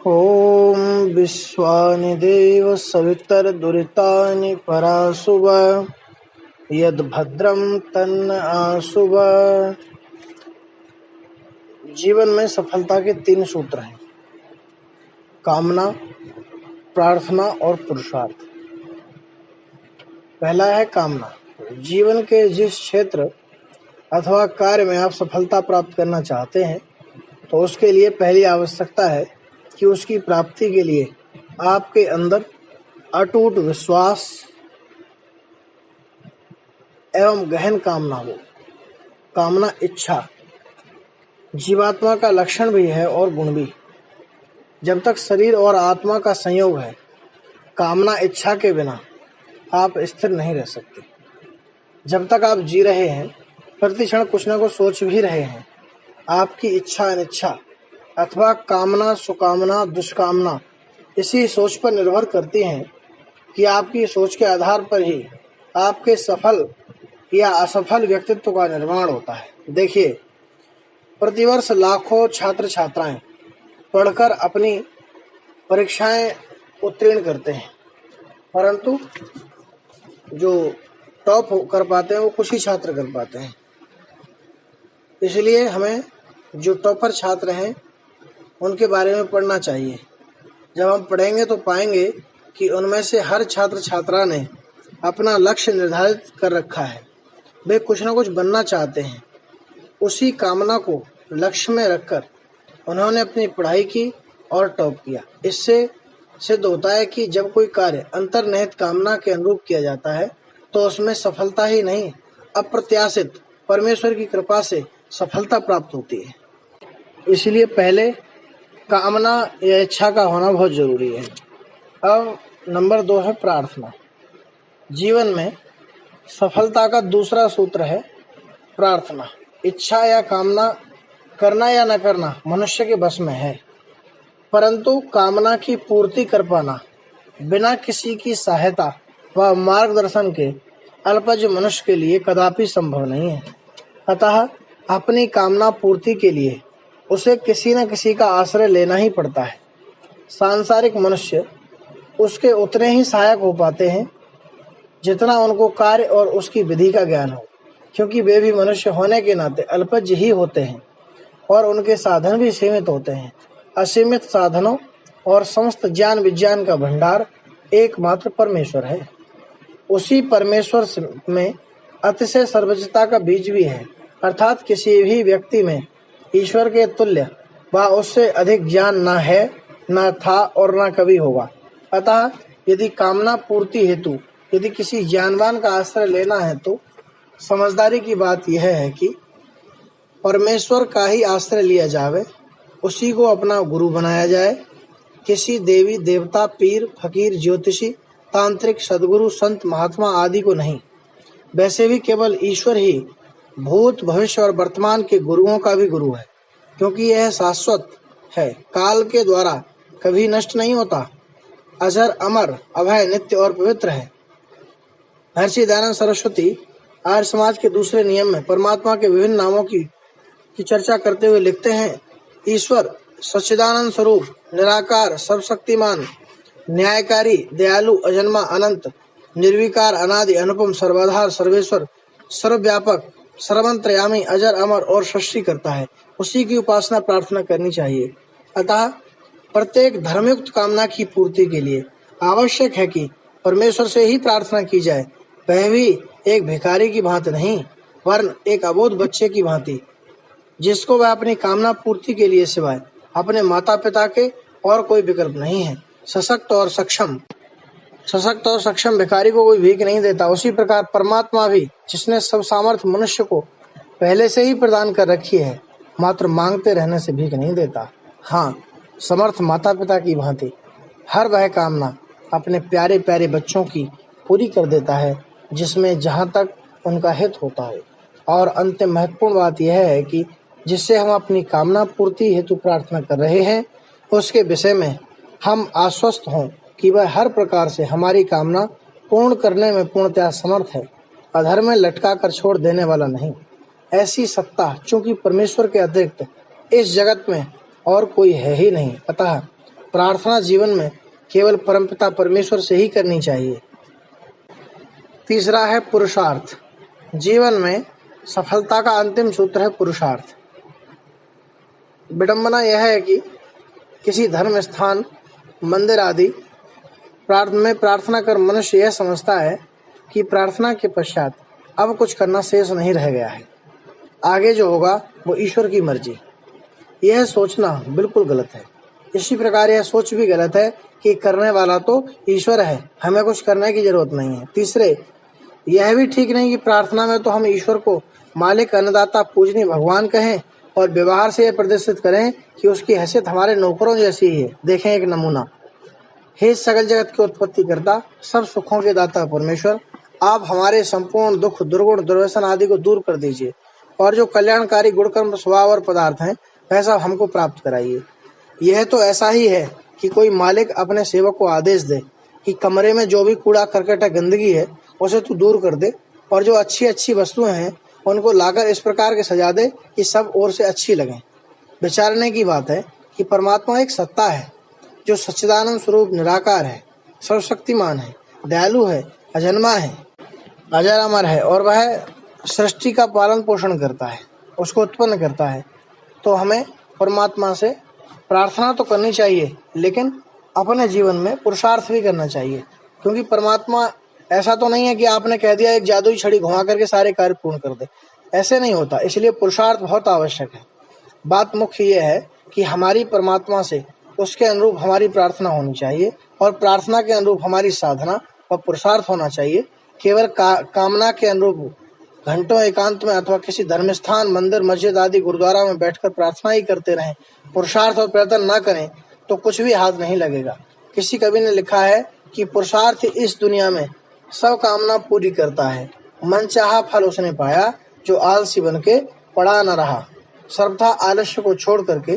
ॐ विश्वानि देव सवितर्दुरितानि पराशुव यद्भद्रं तन्न आशुव। जीवन में सफलता के 3 सूत्र हैं: कामना, प्रार्थना और पुरुषार्थ। पहला है कामना। जीवन के जिस क्षेत्र अथवा कार्य में आप सफलता प्राप्त करना चाहते हैं, तो उसके लिए पहली आवश्यकता है कि उसकी प्राप्ति के लिए आपके अंदर अटूट विश्वास एवं गहन कामना हो। कामना इच्छा जीवात्मा का लक्षण भी है और गुण भी। जब तक शरीर और आत्मा का संयोग है, कामना इच्छा के बिना आप स्थिर नहीं रह सकते। जब तक आप जी रहे हैं, प्रतिक्षण कुछ न कुछ सोच भी रहे हैं। आपकी इच्छा अनिच्छा अथवा कामना सुकामना दुष्कामना इसी सोच पर निर्भर करती हैं कि आपकी सोच के आधार पर ही आपके सफल या असफल व्यक्तित्व का निर्माण होता है। देखिए, प्रतिवर्ष लाखों छात्र छात्राएं पढ़कर अपनी परीक्षाएं उत्तीर्ण करते हैं, परंतु जो टॉप कर पाते हैं वो कुछ ही छात्र कर पाते हैं। इसलिए हमें जो टॉपर छात्र हैं उनके बारे में पढ़ना चाहिए। जब हम पढ़ेंगे तो पाएंगे कि उनमें से हर छात्र छात्रा ने अपना लक्ष्य निर्धारित कर रखा है। वे कुछ न कुछ बनना चाहते हैं। उसी कामना को लक्ष्य में रखकर उन्होंने अपनी पढ़ाई की और टॉप किया। इससे सिद्ध होता है कि जब कोई कार्य अंतर्निहित कामना के अनुरूप किया जाता है तो उसमें सफलता ही नहीं, अप्रत्याशित परमेश्वर की कृपा से सफलता प्राप्त होती है। इसलिए पहले कामना या इच्छा का होना बहुत जरूरी है। अब नंबर 2 है प्रार्थना। जीवन में सफलता का दूसरा सूत्र है प्रार्थना। इच्छा या कामना करना या न करना मनुष्य के बस में है, परंतु कामना की पूर्ति कर पाना बिना किसी की सहायता व मार्गदर्शन के अल्पज्ञ मनुष्य के लिए कदापि संभव नहीं है। अतः अपनी कामना पूर्ति के लिए उसे किसी न किसी का आश्रय लेना ही पड़ता है। सांसारिक मनुष्य उसके उतने ही सहायक हो पाते हैं जितना उनको कार्य और उसकी विधि का ज्ञान हो, क्योंकि वे भी मनुष्य होने के नाते अल्पज्ञ ही होते हैं और उनके साधन भी सीमित होते हैं। असीमित साधनों और समस्त ज्ञान विज्ञान का भंडार एकमात्र परमेश्वर है। उसी परमेश्वर में अतिशय सर्वज्ञता का बीज भी है, अर्थात किसी भी व्यक्ति में ईश्वर के तुल्य व उससे अधिक ज्ञान न है, न था और न कभी होगा। अतः यदि कामना पूर्ति हेतु यदि किसी ज्ञानवान का आश्रय लेना है तो समझदारी की बात यह है कि परमेश्वर का ही आश्रय लिया जावे, उसी को अपना गुरु बनाया जाए। किसी देवी देवता, पीर, फकीर, ज्योतिषी, तांत्रिक, सदगुरु, संत, महात्मा आदि को नहीं। वैसे भी केवल ईश्वर ही भूत, भविष्य और वर्तमान के गुरुओं का भी गुरु है, क्योंकि यह शाश्वत है, काल के द्वारा कभी नष्ट नहीं होता, अजर, अमर, अभय, नित्य और पवित्र है। महर्षि दयानंद सरस्वती आर्य समाज के दूसरे नियम में परमात्मा के विभिन्न नामों की चर्चा करते हुए लिखते हैं: ईश्वर सच्चिदानंद स्वरूप, निराकार, सर्वशक्तिमान, न्यायकारी, दयालु, अजन्मा, अनंत, निर्विकार, अनादि, अनुपम, सर्वाधार, सर्वेश्वर, सर्वव्यापक, सर्वंतर्यामी, अजर, अमर और सृष्टि करता है। उसी की उपासना प्रार्थना करनी चाहिए। अतः प्रत्येक धर्मयुक्त कामना की पूर्ति के लिए आवश्यक है कि परमेश्वर से ही प्रार्थना की जाए, वह भी एक भिखारी की भांति नहीं, वरन एक अबोध बच्चे की भांति, जिसको वह अपनी कामना पूर्ति के लिए सिवाय अपने माता पिता के और कोई विकल्प नहीं है। सशक्त और सक्षम भिखारी को कोई भीख नहीं देता। उसी प्रकार परमात्मा भी, जिसने सब सामर्थ्य मनुष्य को पहले से ही प्रदान कर रखी है, मात्र मांगते रहने से भीख नहीं देता। हाँ, समर्थ माता पिता की भांति हर वह कामना अपने प्यारे प्यारे बच्चों की पूरी कर देता है जिसमें जहाँ तक उनका हित होता है। और अंतिम महत्वपूर्ण बात यह है कि जिससे हम अपनी कामना पूर्ति हेतु प्रार्थना कर रहे हैं, उसके विषय में हम आश्वस्त हों कि वह हर प्रकार से हमारी कामना पूर्ण करने में पूर्णतः समर्थ है, अधर में लटका कर छोड़ देने वाला नहीं। ऐसी सत्ता चूंकि परमेश्वर के अतिरिक्त इस जगत में और कोई है ही नहीं। अतः प्रार्थना जीवन में केवल परमपिता परमेश्वर से ही करनी चाहिए। तीसरा है पुरुषार्थ। जीवन में सफलता का अंतिम सूत्र है पुरुषार्थ। विडंबना यह है कि किसी धर्म स्थान, मंदिर आदि में प्रार्थना कर मनुष्य यह समझता है कि प्रार्थना के पश्चात अब कुछ करना शेष नहीं रह गया है, आगे जो होगा वो ईश्वर की मर्जी। यह सोचना बिल्कुल गलत है। इसी प्रकार यह सोच भी गलत है कि करने वाला तो ईश्वर है, हमें कुछ करने की जरूरत नहीं है। तीसरे, यह भी ठीक नहीं कि प्रार्थना में तो हम ईश्वर को मालिक, अन्नदाता, पूजनीय भगवान कहें और व्यवहार से यह प्रदर्शित करें कि उसकी हैसियत हमारे नौकरों जैसी ही है। देखें एक नमूना। हे सकल जगत की उत्पत्ति करता, सब सुखों के दाता परमेश्वर, आप हमारे संपूर्ण दुख, दुर्गुण, दुर्व्यसन आदि को दूर कर दीजिए और जो कल्याणकारी गुणकर्म, स्वभाव और पदार्थ हैं वह सब हमको प्राप्त कराइए। यह तो ऐसा ही है कि कोई मालिक अपने सेवक को आदेश दे कि कमरे में जो भी कूड़ा करकट है, गंदगी है, उसे तू दूर कर दे और जो अच्छी अच्छी वस्तुएं हैं उनको लाकर इस प्रकार के सजा दे कि सब ओर से अच्छी लगें। विचारने की बात है कि परमात्मा एक सत्ता है जो सच्चिदानंद स्वरूप निराकार है, सर्वशक्तिमान है, दयालु है, अजन्मा है, अजर अमर है और वह सृष्टि का पालन पोषण करता है, उसको उत्पन्न करता है। तो हमें परमात्मा से प्रार्थना तो करनी चाहिए, लेकिन अपने जीवन में पुरुषार्थ भी करना चाहिए, क्योंकि परमात्मा ऐसा तो नहीं है कि आपने कह दिया एक जादुई छड़ी घुमा करके सारे कार्य पूर्ण कर दे। ऐसे नहीं होता। इसलिए पुरुषार्थ बहुत आवश्यक है। बात मुख्य ये है कि हमारी परमात्मा से उसके अनुरूप हमारी प्रार्थना होनी चाहिए और प्रार्थना के अनुरूप हमारी साधना और पुरुषार्थ होना चाहिए। केवल कामना के अनुरूप घंटों एकांत में अथवा किसी धर्म स्थान, मंदिर, मस्जिद आदि गुरुद्वारा में बैठकर प्रार्थना ही करते रहें, पुरुषार्थ और प्रयत्न न करें तो कुछ भी हाथ नहीं लगेगा। किसी कवि ने लिखा है कि पुरुषार्थ इस दुनिया में सब कामना पूरी करता है, मन चाहा फल उसने पाया, जो आलसी बन के पड़ा न रहा। सर्वथा आलस्य को छोड़ करके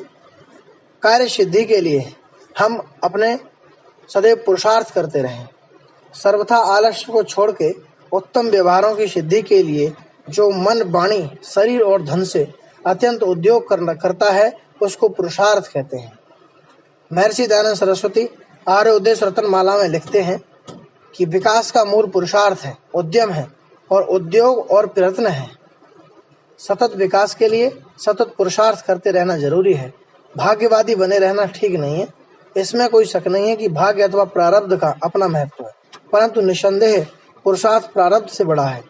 कार्य सिद्धि के लिए हम अपने सदैव पुरुषार्थ करते रहें। सर्वथा आलस्य को छोड़ के उत्तम व्यवहारों की सिद्धि के लिए जो मन, वाणी, शरीर और धन से अत्यंत उद्योग करता है उसको पुरुषार्थ कहते हैं। महर्षि दयानंद सरस्वती आर्य उद्देश्य रत्नमाला में लिखते हैं कि विकास का मूल पुरुषार्थ है, उद्यम है और उद्योग और प्रयत्न है। सतत विकास के लिए सतत पुरुषार्थ करते रहना जरूरी है। भाग्यवादी बने रहना ठीक नहीं है। इसमें कोई शक नहीं है कि भाग्य अथवा प्रारब्ध का अपना महत्व है, परंतु निसंदेह पुरुषार्थ प्रारब्ध से बड़ा है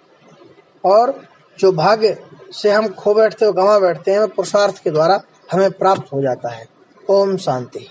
और जो भाग्य से हम खो बैठते हो, गंवा बैठते हैं, पुरुषार्थ के द्वारा हमें प्राप्त हो जाता है। ओम शांति।